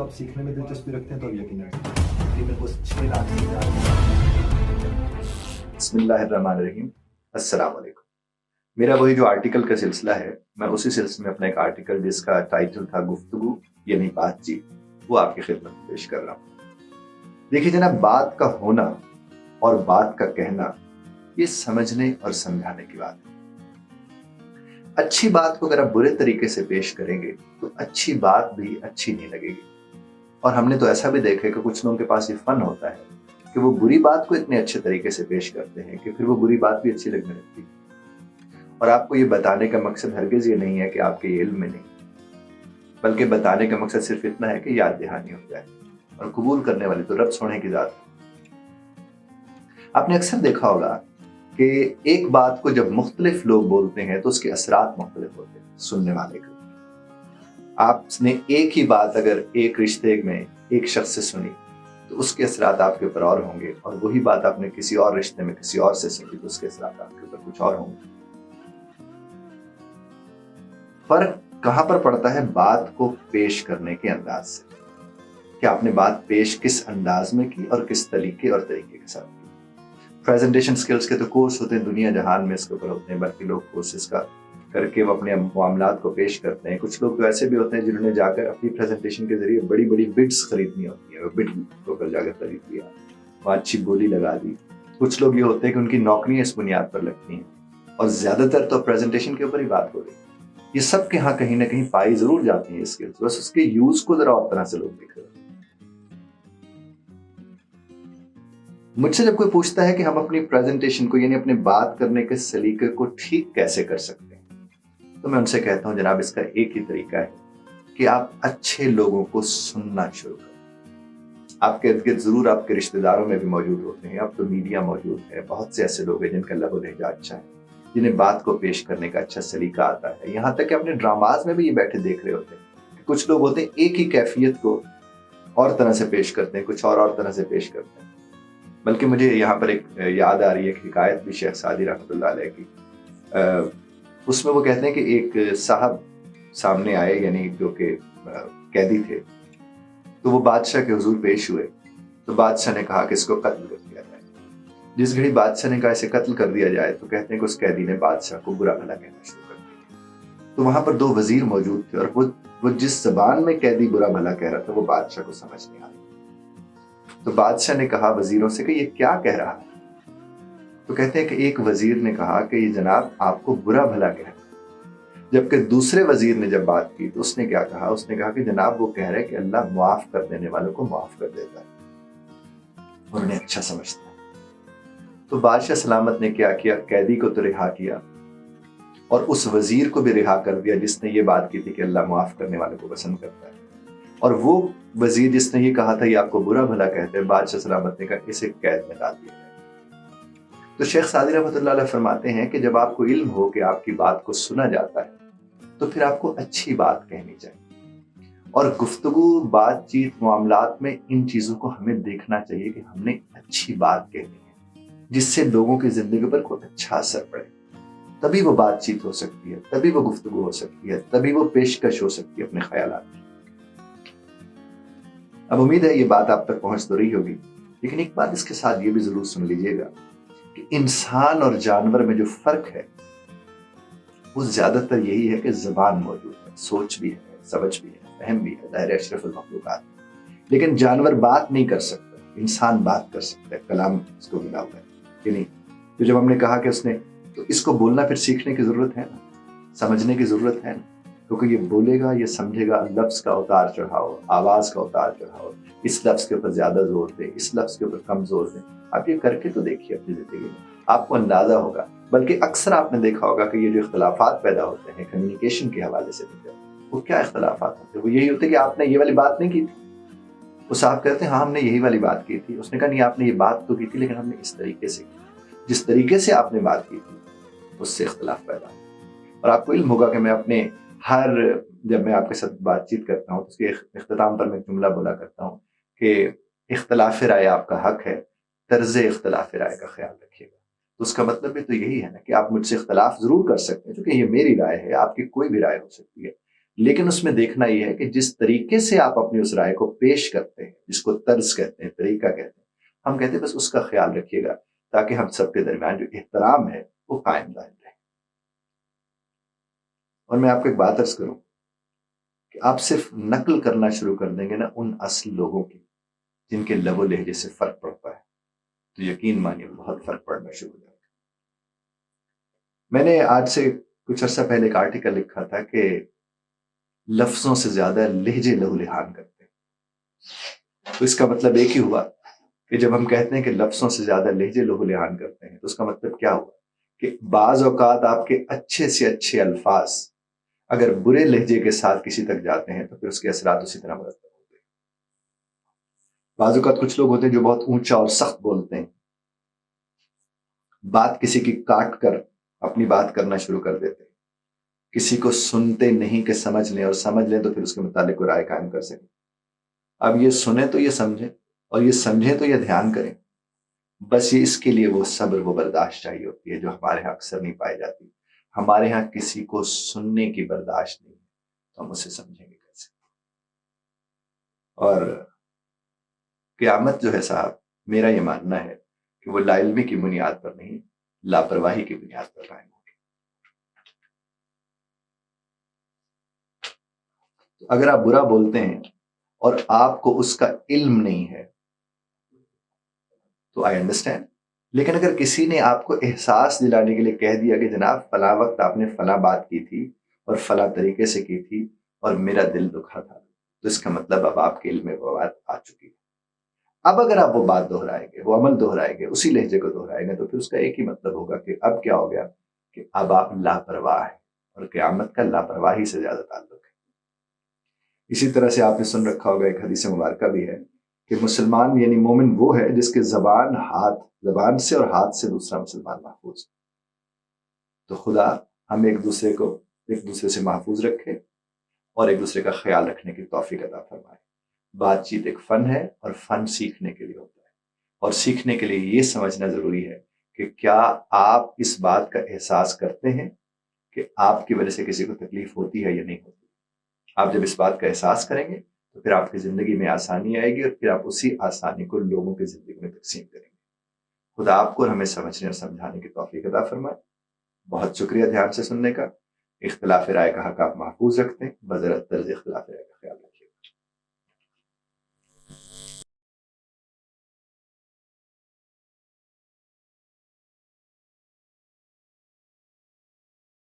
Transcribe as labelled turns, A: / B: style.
A: आप सीखने में दिलचस्पी रखते हैं तो अब यकीनन तकरीबन उस 6 लाख से ज़्यादा।
B: बिस्मिल्लाहिर्रहमानिर्रहीम। अस्सलाम वालेकुम। मेरा वही जो आर्टिकल का सिलसिला है, मैं उसी सिलसिले में अपना एक आर्टिकल जिसका टाइटल था गुफ्तगू यानी बातचीत, वो आपकी खिदमत में पेश कर रहा हूँ। देखिए जनाब, बात का होना और बात का कहना ये समझने और समझाने की बात है। अच्छी बात को अगर आप बुरे तरीके से पेश करेंगे तो अच्छी बात भी अच्छी नहीं लगेगी। और हमने तो ऐसा भी देखा कि कुछ लोगों के पास ये फन होता है कि वो बुरी बात को इतने अच्छे तरीके से पेश करते हैं कि फिर वो बुरी बात भी अच्छी लगने लगती है। और आपको ये बताने का मकसद हरगिज ये नहीं है कि आपके ये इल्म में नहीं, बल्कि बताने का मकसद सिर्फ इतना है कि याद दहानी हो जाए। और कबूल करने वाली तो रब सोने की जात है। आपने अक्सर देखा होगा कि एक बात को जब मुख्तलिफ लोग बोलते हैं तो उसके असरात मुख्तलिफ होते हैं सुनने वाले को। आपने एक ही बात अगर एक रिश्ते में एक शख्स से सुनी तो उसके असरात आपके ऊपर और होंगे, और वही बात आपने किसी और रिश्ते में किसी और से सुनी तो उसके असरात आपके ऊपर कुछ और होंगे। फर्क कहां पर पड़ता है? बात को पेश करने के अंदाज से, कि आपने बात पेश किस अंदाज में की और किस तरीके के साथ की। प्रेजेंटेशन स्किल्स के तो कोर्स होते हैं दुनिया जहान में, इसके ऊपर होते हैं, बल्कि लोग कोर्सेज का करके वो अपने मामलात को पेश करते हैं। कुछ लोग तो ऐसे भी होते हैं जिन्होंने जाकर अपनी प्रेजेंटेशन के जरिए बड़ी बड़ी बिड्स खरीदनी होती है, वो बिड होकर जाकर खरीद लिया, वहाँ अच्छी बोली लगा दी। कुछ लोग ये होते हैं कि उनकी नौकरियां इस बुनियाद पर लगती हैं, और ज्यादातर तो प्रेजेंटेशन के ऊपर ही बात हो रही है। ये सब के यहाँ कहीं ना कहीं पाई जरूर जाती है स्किल्स, बस उसके यूज को जरा और तरह से लोग देख रहे हैं। मुझसे जब कोई पूछता है कि हम अपनी प्रेजेंटेशन को यानी अपने बात करने के सलीके को ठीक कैसे कर सकते हैं, तो मैं उनसे कहता हूं जनाब, इसका एक ही तरीका है कि आप अच्छे लोगों को सुनना शुरू करें। आपके इर्द गिर्द जरूर आपके रिश्तेदारों में भी मौजूद होते हैं, अब तो मीडिया मौजूद है, बहुत से ऐसे लोग हैं जिनका लहू लहजा अच्छा है, जिन्हें बात को पेश करने का अच्छा सलीका आता है। यहाँ तक कि अपने ड्रामाज में भी ये बैठे देख रहे होते हैं। कुछ लोग होते हैं एक ही कैफियत को और तरह से पेश करते हैं, कुछ और तरह से पेश करते हैं। बल्कि मुझे यहाँ पर एक याद आ रही है, एक हिकायत भी शेख सादी रहमतुल्लाह अलैह की। उसमें वो कहते हैं कि एक साहब सामने आए, यानी जो कि कैदी थे, तो वो बादशाह के हुजूर पेश हुए। तो बादशाह ने कहा कि इसको कत्ल कर दिया जाए। जिस घड़ी बादशाह ने कहा इसे कत्ल कर दिया जाए, तो कहते हैं कि उस कैदी ने बादशाह को बुरा भला कहना शुरू कर दिया। तो वहां पर 2 वजीर मौजूद थे, और वो जिस जबान में कैदी बुरा भला कह रहा था वो बादशाह को समझ नहीं आ रही। तो बादशाह ने कहा वजीरों से कि ये क्या कह रहा है? तो कहते हैं कि एक वजीर ने कहा कि ये जनाब आपको बुरा भला कह रहा है। जबकि दूसरे वजीर ने जब बात की तो उसने क्या कहा? उसने कहा कि जनाब वो कह रहे हैं कि अल्लाह माफ कर देने वालों को माफ कर देता है और उन्हें अच्छा समझता है। तो बादशाह सलामत ने क्या किया? कैदी को तो रिहा किया, और उस वजीर को भी रिहा कर दिया जिसने ये बात की थी कि अल्लाह माफ करने वालों को पसंद करता है। और वो वजीर जिसने ये कहा था ये आपको बुरा भला कहते हैं, बादशाह सलामत ने कहा इसे कैद में डाल दिया जाए। तो शेख सादी रहमतुल्लाह अलैह फरमाते हैं कि जब आपको इल्म हो कि आपकी बात को सुना जाता है तो फिर आपको अच्छी बात कहनी चाहिए। और गुफ्तगू, बातचीत, मामलात में इन चीजों को हमें देखना चाहिए कि हमने अच्छी बात कहनी है जिससे लोगों की जिंदगी पर कोई अच्छा असर पड़े। तभी वो बातचीत हो सकती है, तभी वो गुफ्तगू हो सकती है, तभी वो पेशकश हो सकती है अपने ख्यालात की। अब उम्मीद है ये बात आप तक पहुंच तो रही होगी, लेकिन एक बात इसके साथ ये भी जरूर सुन लीजिएगा कि इंसान और जानवर में जो फर्क है वो ज्यादातर यही है कि जुबान मौजूद है, सोच भी है, समझ भी है, फहम भी है, दायरे अशरफुल मखलूकात। लेकिन जानवर बात नहीं कर सकता, इंसान बात कर सकता है, कलाम इसको मिला हुआ है कि नहीं। तो जब हमने कहा कि उसने, तो इसको बोलना फिर सीखने की जरूरत है ना, समझने की जरूरत है ना, क्योंकि ये बोलेगा, ये समझेगा, लफ्ज का उतार चढ़ाओ, आवाज का उतार चढ़ाओ, इस लफ्ज के ऊपर ज्यादा जोर दे, इस लफ्ज के ऊपर कम जोर दे। आप ये करके तो देखिए अपनी जिंदगी में, आपको अंदाजा होगा। बल्कि अक्सर आपने देखा होगा कि ये जो इख्तलाफात पैदा होते हैं कम्युनिकेशन के हवाले से, वो क्या इख्तलाफात होते हैं? वो यही होते हैं कि आपने ये वाली बात नहीं की थी, वो साहब कहते हैं हाँ हमने यही वाली बात की थी। उसने कहा नहीं आपने ये बात तो की थी, लेकिन हमने इस तरीके से की, जिस तरीके से आपने बात की थी उससे इख्तलाफ पैदा हो। और आपको इल्म होगा कि मैं अपने जब मैं आपके साथ बातचीत करता हूँ तो उसके इख्तिताम पर मैं जुमला बोला करता हूँ कि इख्तलाफ राय आपका हक है, तर्ज इख्तलाफ राय का ख्याल रखिएगा। तो उसका मतलब भी तो यही है ना कि आप मुझसे इख्तलाफ जरूर कर सकते हैं, क्योंकि ये मेरी राय है, आपकी कोई भी राय हो सकती है, لیکن اس میں دیکھنا یہ ہے کہ جس طریقے سے آپ اپنی اس رائے کو پیش کرتے ہیں، جس کو طرز کہتے ہیں، طریقہ کہتے ہیں، ہم کہتے ہیں بس اس کا خیال رکھیے گا تاکہ ہم سب کے درمیان جو احترام ہے وہ قائم دائم رہے۔ اور میں آپ کو ایک بات عرض کروں کہ آپ صرف نقل کرنا شروع کر دیں گے نا ان اصل لوگوں کی جن کے لب و لہجے سے فرق پڑتا ہے، تو یقین مانیے بہت فرق پڑنا شروع ہو جائے گا۔ میں نے آج سے کچھ عرصہ پہلے ایک آرٹیکل لکھا تھا کہ لفظوں سے زیادہ لہجے لہو لہان کرتے ہیں۔ تو اس کا مطلب ایک ہی ہوا کہ جب ہم کہتے ہیں کہ لفظوں سے زیادہ لہجے لہو لہان کرتے ہیں تو اس کا مطلب کیا ہوا کہ بعض اوقات آپ کے اچھے سے اچھے الفاظ اگر برے لہجے کے ساتھ کسی تک جاتے ہیں تو پھر اس کے اثرات اسی طرح مرتب ہوتے ہیں۔ بعض اوقات کچھ لوگ ہوتے ہیں جو بہت اونچا اور سخت بولتے ہیں، بات کسی کی کاٹ کر اپنی بات کرنا شروع کر دیتے ہیں، کسی کو سنتے نہیں کہ سمجھ لیں، اور سمجھ لیں تو پھر اس کے متعلق کوئی رائے قائم کر سکیں۔ اب یہ سنیں تو یہ سمجھیں، اور یہ سمجھیں تو یہ دھیان کریں، بس یہ اس کے لیے وہ صبر و برداشت چاہیے ہوتی ہے جو ہمارے ہاں اکثر نہیں پائی جاتی۔ ہمارے ہاں کسی کو سننے کی برداشت نہیں ہے تو ہم اسے سمجھیں گے کیسے؟ اور قیامت جو ہے صاحب، میرا یہ ماننا ہے کہ وہ لا علمی کی بنیاد پر نہیں، لاپرواہی کی بنیاد پر قائم ہوگی۔ تو اگر آپ برا بولتے ہیں اور آپ کو اس کا علم نہیں ہے تو آئی انڈرسٹینڈ، لیکن اگر کسی نے آپ کو احساس دلانے کے لیے کہہ دیا کہ جناب فلاں وقت آپ نے فلاں بات کی تھی اور فلاں طریقے سے کی تھی اور میرا دل دکھا تھا، تو اس کا مطلب اب آپ کے علم میں وہ بات آ چکی ہے۔ اب اگر آپ وہ بات دہرائیں گے، وہ عمل دہرائیں گے، اسی لہجے کو دہرائیں گے، تو پھر اس کا ایک ہی مطلب ہوگا کہ اب کیا ہو گیا کہ اب آپ لاپرواہ ہیں، اور قیامت کا لاپرواہی سے زیادہ تعلق ہے۔ اسی طرح سے آپ نے سن رکھا ہوگا، ایک حدیث مبارکہ بھی ہے کہ مسلمان یعنی مومن وہ ہے جس کے زبان سے اور ہاتھ سے دوسرا مسلمان محفوظ ہے۔ تو خدا ہم ایک دوسرے سے محفوظ رکھے اور ایک دوسرے کا خیال رکھنے کی توفیق عطا فرمائے۔ بات چیت ایک فن ہے، اور فن سیکھنے کے لیے ہوتا ہے، اور سیکھنے کے لیے یہ سمجھنا ضروری ہے کہ کیا آپ اس بات کا احساس کرتے ہیں کہ آپ کی وجہ سے کسی کو تکلیف ہوتی ہے یا نہیں ہوتی۔ آپ جب اس بات کا احساس کریں گے تو پھر آپ کی زندگی میں آسانی آئے گی، اور پھر آپ اسی آسانی کو لوگوں کی زندگی میں تقسیم کریں گے۔ خدا آپ کو اور ہمیں سمجھنے اور سمجھانے کی توفیق عطا فرمائے۔ بہت شکریہ دھیان سے سننے کا۔ اختلاف رائے کا حق آپ محفوظ رکھتے ہیں، بذرت طرز اختلاف رائے کا خیال رکھیں۔